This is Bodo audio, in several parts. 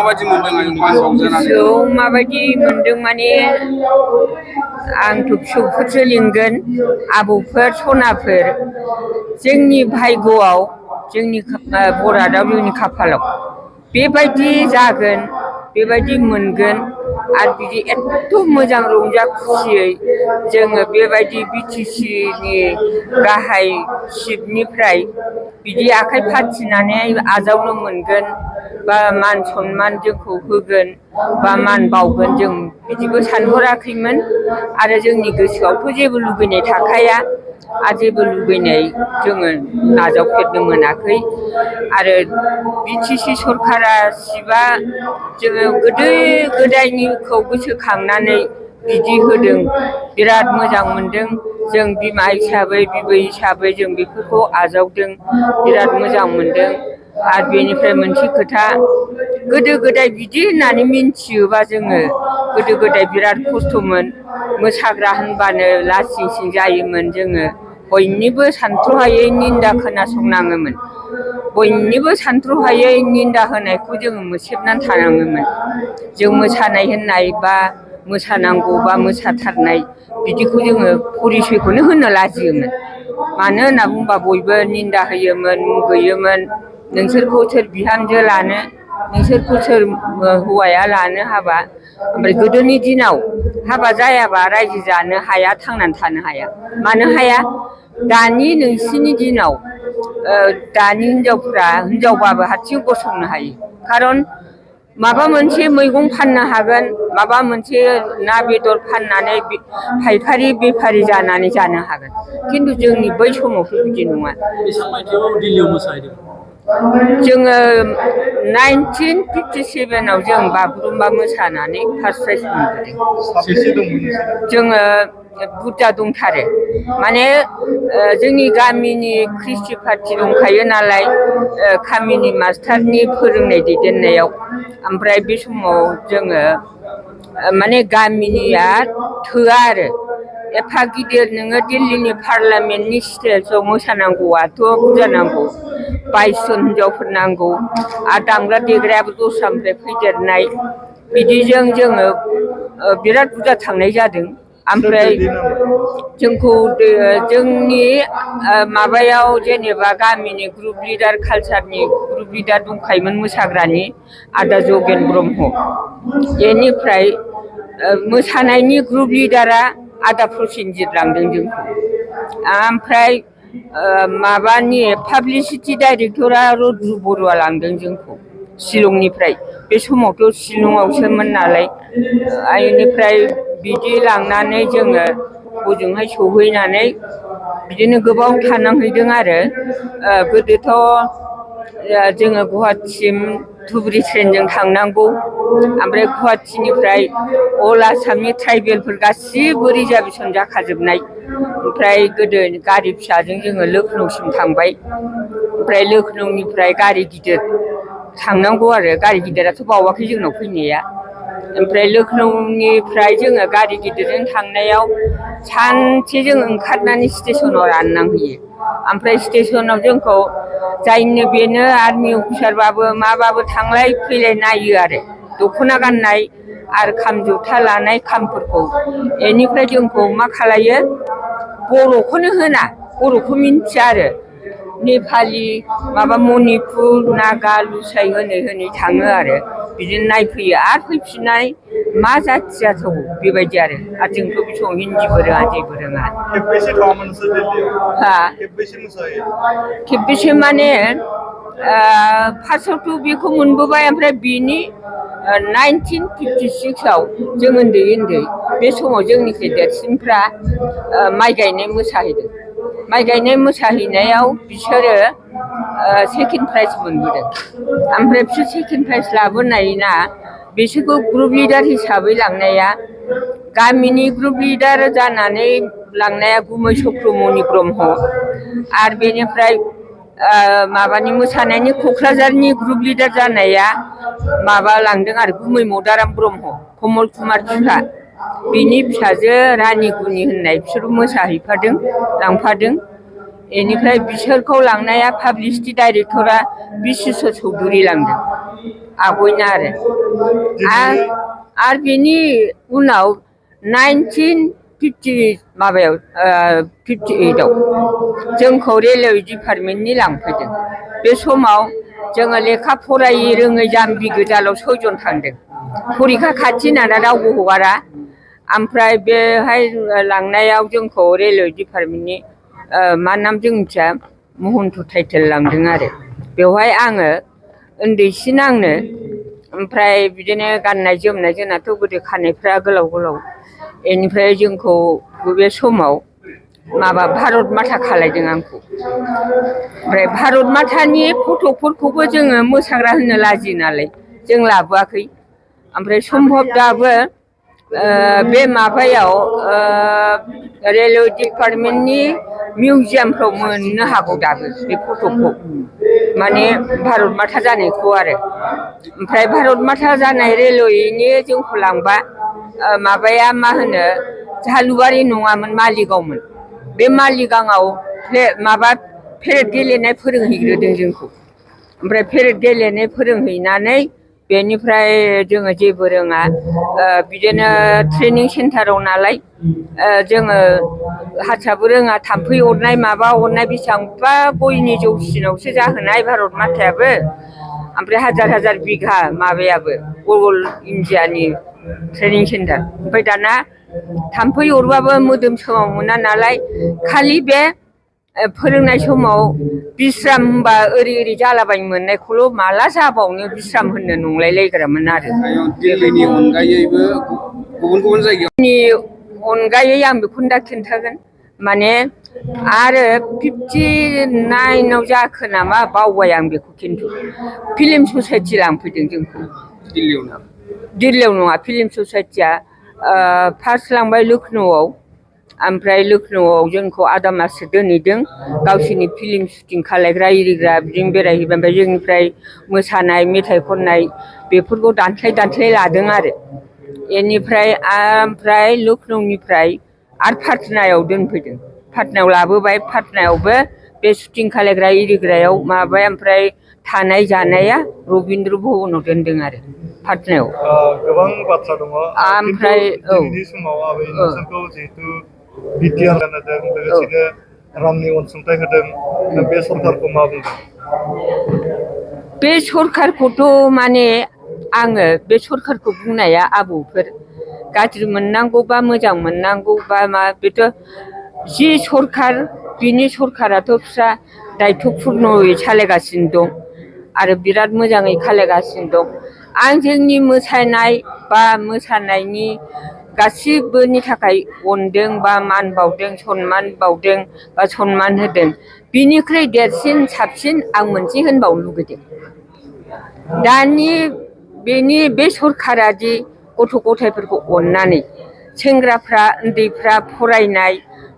माबायदि मोनदों माबायदि मोनदों माने आंथ' फिसौफोरसो लिंगोन आबौफोर सनाफोर जोंनि भाग्यआव जोंनि बरादाव जोंनि खाफालाव बेबायदि जागोन बेबायदि मोनगोन आरो बिदि एथ' मोजां रंजा खुसियै जोङो बेबायदि BTCनि गाहाय चिफनिफ्राय बिदि आखाइ फाथिनानै आजावनो मोनगोन बा मान सनमान जोंखौ होगोन बा मान बावगोन जों बिदिबो सानहराखैमोन आरो जोंनि गोसोआवथ' जेबो लुबैनाय थाखाया आरो जेबो लुबैनाय जोङो नाजावफेरनो मोनाखै आरो BTC सरकारा सिबा जोङो गोदो गोदायनिखौ गोसोखांनानै बिदि होदों बिराद मोजां मोनदों जों बिमा हिसाबै बिबै हिसाबै जों बेफोरखौ आजावदों बिराद मोजां मोनदों आरो बेनिफ्राय मोनसे खोथा गोदो गोदाय बिदि होननानै मिन्थियोबा जोङो गोदो गोदाय बिराद खस्थ'मोन मोसाग्रा होनबानो लासिं सिं जायोमोन जोङो बयनिबो सानथ्र'हायै निन्दा खोनासंनाङोमोन बयनिबो सानथ्र'हायै निन्दा होनायखौ जोङो मोसेबनानै थानाङोमोन जों मोसानाय होननाय बा मोसानांगौ बा मोसाथारनाय बिदिखौ जोङो परिसयखौनो होनो लाजियोमोन मानो होनना बुंबा बयबो निन्दा होयोमोन मुगैयोमोन नोंसोरखौ सोर बिहामजो लानो नोंसोरखौ सोर हौवाया लानो हाबा ओमफ्राय गोदोनि दिनाव हाबा जायाबा रायजो जानो हाया थांनानै थानो हाया मानो हाया दानि नोंसिनि दिनाव दानि हिनजावफ्रा हिनजावबाबो हारसिं गसंनो हायो खारन माबा मोनसे मैगं फाननो हागोन माबा मोनसे ना बेदर फाननानै फायखारि बेफारि जानानै जानो हागोन खिन्थु जोंनि बै समावथ' बिदि नङा जोङो 1957आव जों बागुरुम्बा मोसानानै फार्स्ट प्राइज मोनबोदों जोङो बुरजा दंथारो माने जोंनि गामिनि क्रिस्टि पार्टि दंखायो नालाय कामिनि मास्टारनि फोरोंनाय दैदेननायाव ओमफ्राय बे समाव जोङो माने गामिनिया थोआ आरो एफा गिदिर नोङो दिल्लीनि पार्लामेन्टनि स्टेजाव मोसानांगौआथ' बुरजा नांगौ 22 जन हिनजावफोर नांगौ आरो दामग्रा देग्रायाबो दस्रानिफ्राय फैदेरनाय बिदिजों जोङो बिराद बुरजा थांनाय जादों ओमफ्राय जोंखौ जोंनि माबायाव जेनेबा गामिनि ग्रुप लिडार कालचारनि ग्रुप लिडार दंखायोमोन मोसाग्रानि आदा जगेन ब्रह्म बेनिफ्राय मोसानायनि ग्रुप लिडारा आदा प्रसेनजित लांदों जोंखौ ओमफ्राय माबानि पाब्लिसिटि डाइरेक्टरा रुद्रु बरुवा लांदों जोंखौ शिलंनिफ्राय बे समावथ' शिलंआवसोमोन नालाय बेनिफ्राय बिदि लांनानै जोङो हजोंहाय सहैनानै बिदिनो गोबाव थानांहैदों आरो गोदोथ' जोङो गुवाहाटिसिम धुबुरि ट्रेनजों थांनांगौ ओमफ्राय गुवाहाटिनिफ्राय अल आसामनि ट्राइबेलफोर गासिबो रिजार्भेसन जाखाजोबनाय ओमफ्राय गोदो गारि फिसाजों जोङो लखनौसिम थांबाय ओमफ्राय लखनौनिफ्राय गारि गिदिर थांनांगौ आरो गारि गिदिराथ' बावाखै जोंनाव फैनाया ओमफ्राय लखनौनिफ्राय जोङो गारि गिदिरजों थांनायाव सानसे जों ओंखारनानै स्टेसनाव राननांहैयो ओमफ्राय स्टेसनाव जोंखौ जायनो बेनो आर्मि अफिसारबाबो माबाबो थांलाय फैलाय नायो आरो दख'ना गाननाय आरो खाम जथा लानाय खामफोरखौ बेनिफ्राय जोंखौ मा खालायो बर'खौनो होना बर'खौ मिन्थिया आरो नेपालि माबा मनिपुर नागा लुसाइ होनै होनै थाङो आरो बिदिनो नायफैयो आरो फैफिननाय मा जाथि जाथावौ बेबायदि आरो जोंथ' बे समाव हिन्दीबो रोङा जेबो रोङा खेबबेसे माने फार्स्टआवथ' बेखौ मोनबोबाय ओमफ्राय बिनि 1956आव जों उन्दै उन्दै बे समाव जोंनिख्रुइ देरसिनफ्रा माइ गायनाय मोसाहैदों माइ गायनाय मोसाहैनायाव बिसोरो सेकेन्ड प्राइज मोनबोदों ओमफ्राय बिसोर सेकेन्ड प्राइज लाबोनायना बिसोरखौ ग्रुप लिडार हिसाबै लांनाया गामिनि ग्रुप लिडार जानानै लांनाया गुमै चक्रमणि ब्रह्म आरो बेनिफ्राय माबानि मोसानायनि क'क्राझारनि ग्रुप लिडार जानाया माबा लांदों आरो गुमै मदाराम ब्रह्म कमल कुमार बिफा बिनि फिसाजो रानि गुनि होननाय बिसोरबो मोसाहैफादों लांफादों बेनिफ्राय बिसोरखौ लांनाया पाब्लिसिटि डाइरेक्टरा बिश्वेश्वर चौधुरी लांदों आगयना आरो बेनि उनाव 1950 माबायाव 58आव जोंखौ रेलवे डिपार्टमेन्टनि लांफैदों बे समाव जोङो लेखा फरायै रोङै जाम्बि गोजाल' 6 जन थांदों फरिखा खाथि नाना रावबो हगारा ओमफ्राय बेहाय लांनायाव जोंखौ रेलवे डिपार्टमेन्टनि मा नाम जों मिथिया महन्त टाइटेल लांदों आरो बेवहाय आङो उन्दैसिन आंनो ओमफ्राय बिदिनो गाननाय जोमनाय जोंनाथ' गोदो खानायफ्रा गोलाव गोलाव बेनिफ्राय जोंखौ बे समाव माबा भारत माता खालायदों आंखौ ओमफ्राय भारत मातानि फट'फोरखौबो जोङो मोसाग्रा होननो लाजियो नालाय जों लाबोआखै ओमफ्राय सम्भब दाबो बे माबायाव रेलवे डिपार्टमेन्टनि मिउजियामफ्राव मोननो हागौ दाबो बे फट'खौ माने भारत माता जानायखौ आरो ओमफ्राय भारत माता जानाय रेलवेनि जोंखौ लांबा माबाया मा होनो झालुवारि नङामोन मालिगावमोन बे मालिगावआव माबा पेरेड गेलेनाय फोरोंहैग्रोदों जोंखौ ओमफ्राय पेरेड गेलेनाय फोरोंहैनानै बेनिफ्राय जोङो जेबो रोङा बिदिनो ट्रेनिं सेन्टाराव नालाय जोङो हारसाबो रोङा थाम्फै अरनाय माबा अरनाय बेसेबांबा गयनि जौसिनावसो जाहोनाय भारत मातायाबो ओमफ्राय हाजार हाजार बिघा माबायाबो अल इन्डियानि ट्रेनिं सेन्टार ओमफ्राय दाना थाम्फै अरबाबो मोदोम सोमाव मोना नालाय खालि बे फोरोंनाय समाव बिस्राम होनबा ओरै ओरै जालाबायनो मोननायखौल' माला जाबावनो बिस्राम होननो नंलायलायग्रामोन आरो दिल्लीनि अनगायैबो गुबुन गुबुन जायगायावनि अनगायै आं बेखौनो दा खिन्थागोन माने आरो 59आव जाखो नामा बावबाय आं बेखौ खिन्थु फिल्म ससाइटि लांफैदों जोंखौ दिल्लीयाव नङा फिल्म ससाइटिया फार्स्ट लांबाय लखनौआव ओमफ्राय लखनौआव जोंखौ आदा माससो दोनहैदों गावसोरनि फिल्म शुटिं खालायग्रा इरिग्रा बिदिनो बेरायहैबाय ओमफ्राय जोंनिफ्राय मोसानाय मेथाइ खननाय बेफोरखौ दानस्लाय लादों आरो बेनिफ्राय ओमफ्राय लखनौनिफ्राय आरो पाटनायाव दोनफैदों पाटनायाव लाबोबाय पाटनायावबो बे शुटिं खालायग्रा इरिग्रायाव माबाय ओमफ्राय थानाय जानाया रबीन्द्र भवनाव दोनदों आरो पाटनायाव गोबां बाथ्रा दङ ओमफ्राय दिनैनि समाव आबै नोंसोरखौ जिहेतु बिटिआर होदों लोगोसेनो रांनि अनसुंथाइ होदों बे सरखारखौ मा बुंदों बे सरखारखौथ' माने आङो बे सरखारखौ बुंनाया आबौफोर गाज्रि मोननांगौबा मोजां मोननांगौबा मा बेथ' जि सरखार बिनि सरखाराथ' फिसा दायथ'पुर्नयै सालायगासिनो दं आरो बिराद मोजाङै खालायगासिनो दं आं जोंनि मोसानाय बा मोसानायनि गासिबोनि थाखाय अनदों बा मान बावदों सनमान बावदों बा सनमान होदों बिनिख्रुइ देरसिन साबसिन आं मोनसे होनबावनो लुगैदों दानि बेनि बे सरखारा दि गथ' गथायफोरखौ अननानै सेंग्राफ्रा उन्दैफ्रा फरायनाय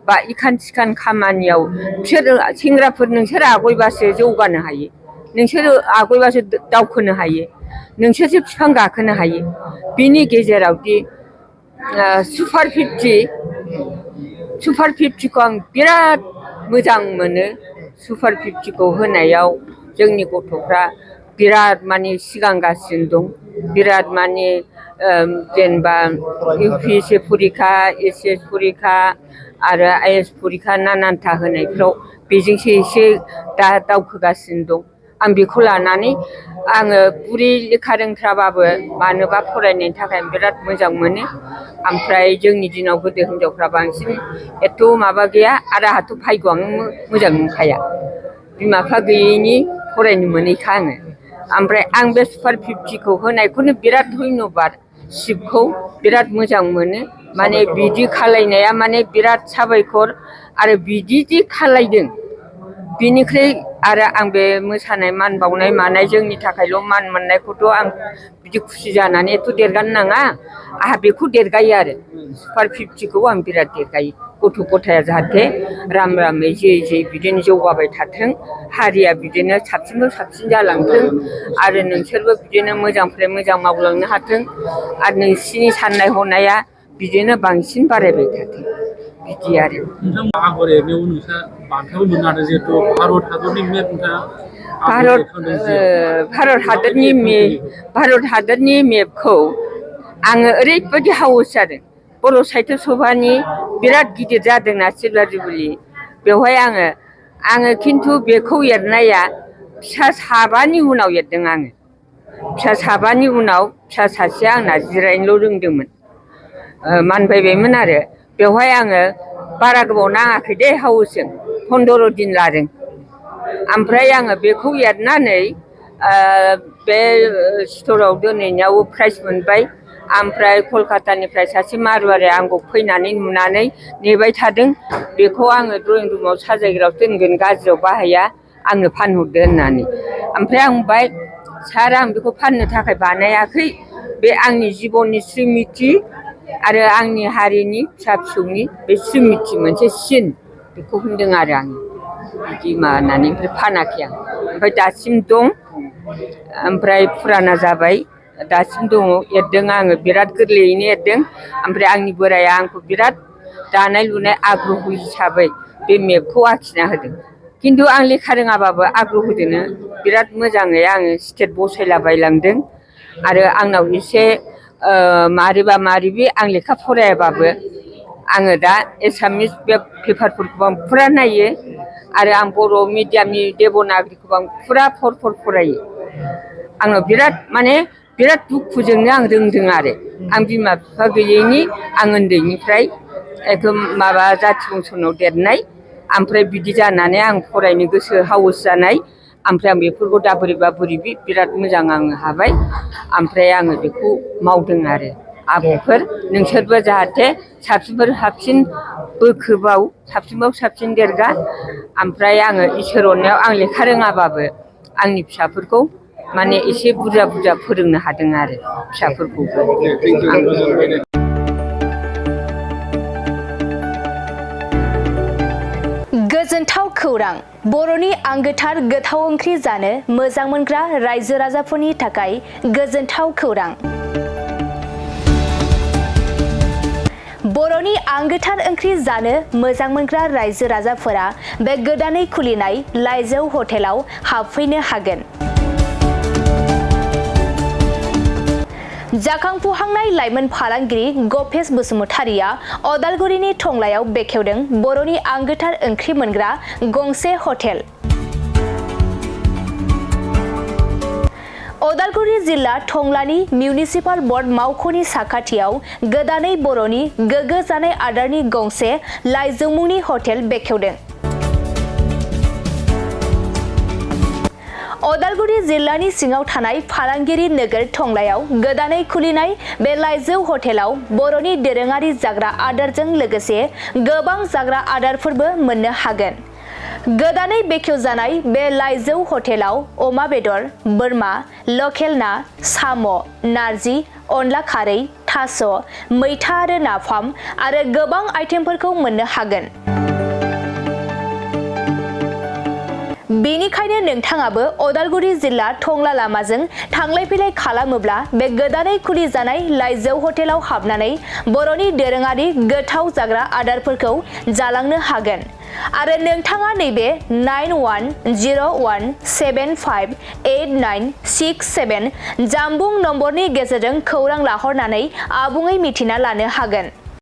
बा इखान सिखान खामानियाव बिसोर सेंग्राफोर नोंसोर आगयबासो जौगानो हायो नोंसोर आगयबासो दावखोनो हायो नोंसोरसो बिफां गाखोनो हायो बिनि गेजेरावदि सुपार 50खौ आं बिराद मोजां मोनो सुपार 50खौ होनायाव जोंनि गथ'फ्रा बिराद माने सिगांगासिनो दं बिराद माने जेनेबा UPSC फरिखा SS फरिखा आरो IAS फरिखा नानानथा होनायफ्राव बेजोंसो एसे दा दावखोगासिनो दं आं बेखौ लानानै आङो बुरि लेखा रोंथ्राबाबो मानोबा फरायनायनि थाखाय बिराद मोजां मोनो ओमफ्राय जोंनि दिनाव गोदो हिनजावफ्रा बांसिन एथ' माबा गैया आरो आंहाथ' भाग्यआनो मोजां नंखाया बिमा बिफा गैयैनि फरायनो मोनैखा आङो ओमफ्राय आं बे सुपार 50खौ होनायखौनो बिराद धन्यबाद शिबखौ बिराद मोजां मोनो माने बिदि खालायनाया माने बिराद साबायखर आरो बिदि खालायदों बिनिख्रुइ आरो आं बे मोसानाय मान बावनाय मानाय जोंनि थाखायल' मान मोननायखौथ' आं बिदि खुसि जानानै एथ' देरगानो नाङा आंहा बेखौ देरगायो आरो सुपार 50खौ आं बिराद देरगायो गथ' गथाया जाहाथे रामै जै बिदिनो जौगाबाय थाथों हारिया बिदिनो साबसिननिफ्राय साबसिन जालांथों आरो नोंसोरबो बिदिनो मोजांनिफ्राय मोजां मावलांनो हाथों आरो नोंसिनि साननाय हनाया बिदिनो बांसिन बारायबाय थाथों बिदि आरो आगर एरनायाव नोंसा बान्थाबो मोननो हादों जिहेथु भारत हादरनि नोंथाङा भारत हादरनि मेपखौ आङो ओरैबायदि हावस जादों बर' साहित्य सभानि बिराद गिदिर जादोंना सिलवार जुबुलि बेवहाय आङो खिन्थु बेखौ एरनाया फिसा साबानि उनाव एरदों आङो फिसा साबानि उनाव फिसा सासेया आंना जिरायनोल' रोंदोंमोन मानबायबायमोन आरो बेवहाय आङो बारा गोबाव नाङाखै दे हावसजों 15 दिन लादों ओमफ्राय आङो बेखौ एरनानै बे स्टराव दोनहैनायाव प्राइज मोनबाय ओमफ्राय कलकातानिफ्राय सासे मारुवारिया आंखौ फैनानै नुनानै नेबाय थादों बेखौ आङो ड्रयिं रुमाव साजायग्रायाव दोनगोन गाज्रियाव बाहाया आंनो फानहरदो होननानै ओमफ्राय आं बुंबाय सार आं बेखौ फाननो थाखाय बानायाखै बे आंनि जिबननि स्रिमिथि आरो आंनि हारिनि फिसा फिसौनि बे स्रिमिथि मोनसे सिन बेखौ होनदों आरो आं बिदि माबानानै ओमफ्राय फानाखै आं ओमफ्राय दासिम दं ओमफ्राय फुराना जाबाय दासिम दङ एरदों आङो बिराद गोरलैयैनो एरदों ओमफ्राय आंनि बोराया आंखौ बिराद दानाय लुनाय आग्रह हिसाबै बे मेपखौ आखिना होदों खिन्थु आं लेखा रोङाबाबो आग्रहजोंनो बिराद मोजाङै आङो स्टेट बसायलाबायलांदों आरो आंनाव एसे मारैबा मारैबि आं लेखा फरायाबाबो आङो दा एसामिस पेपारफोरखौ आं फुरा नायो आरो आं बर' मिडियामनि देबनागरिखौ आं फुरा फरायो आङो बिराद दुखुजोंनो आं रोंदों आरो आं बिमा बिफा गैयैनि आं उन्दैनिफ्राय एकदम माबा जाथि बंसनाव देरनाय ओमफ्राय बिदि जानानै आं फरायनो गोसो हावस जानाय ओमफ्राय आं बेफोरखौ दा बोरैबा बोरैबि बिराद मोजां आङो हाबाय ओमफ्राय आङो बेखौ मावदों आरो आब'फोर नोंसोरबो जाहाथे साबसिन बोखोबाव साबसिन देरगा ओमफ्राय आङो इसोर अननायाव आं लेखा रोङाबाबो आंनि फिसाफोरखौ माने एसे बुरजा फोरोंनो हादों आरो फिसाफोरखौबो गोजोनथाव खौरां बर'नि आंगोथार गोथाव ओंख्रि जानो मोजां मोनग्रा रायजो राजाफोरनि थाखाय गोजोनथाव खौरां बर'नि आंगोथार ओंख्रि जानो मोजां मोनग्रा रायजो राजाफोरा बे गोदानै खुलिनाय लाइजौ हटेलाव हाबफैनो हागोन जाखांफुहांनाय लाइमोन फालांगिरि गपेश बसुमतारिया अदालगुरिनि टंलायाव बेखेवदों बर'नि आंगोथार ओंख्रि मोनग्रा गंसे हटेल अदालगुरि जिल्ला टंलानि मिउनिसिपाल बर्ड मावख'नि साखाथियाव गोदानै बर'नि गोग्गो जानाय आदारनि गंसे लाइजौ मुंनि हटेल बेखेवदों अदालगुरि जिल्लानि सिङाव थानाय फालांगिरि नोगोर टंलायाव गोदानै खुलिनाय बे लाइजौ हटेलाव बर'नि दोरोङारि जाग्रा आदारजों लोगोसे गोबां जाग्रा आदारफोरबो मोननो हागोन गोदानै बेखेवजानाय बे लाइजौ हटेलाव अमा बेदर बोरमा लकेल ना साम' नारजि अनला खारै थास' मैथा आरो नाफाम आरो गोबां आइटेमफोरखौ मोननो हागोन बेनिखायनो नोंथाङाबो अदालगुरि जिल्ला टंला लामाजों थांलाय फैलाय खालामोब्ला बे गोदानै खुलिजानाय लाइजौ हटेलाव हाबनानै बर'नि दोरोङारि गोथाव जाग्रा आदारफोरखौ जालांनो हागोन आरो नोंथाङा नैबे 9101758967 जानबुं नम्बरनि गेजेरजों खौरां लाहरनानै आबुङै मिथिना लानो हागोन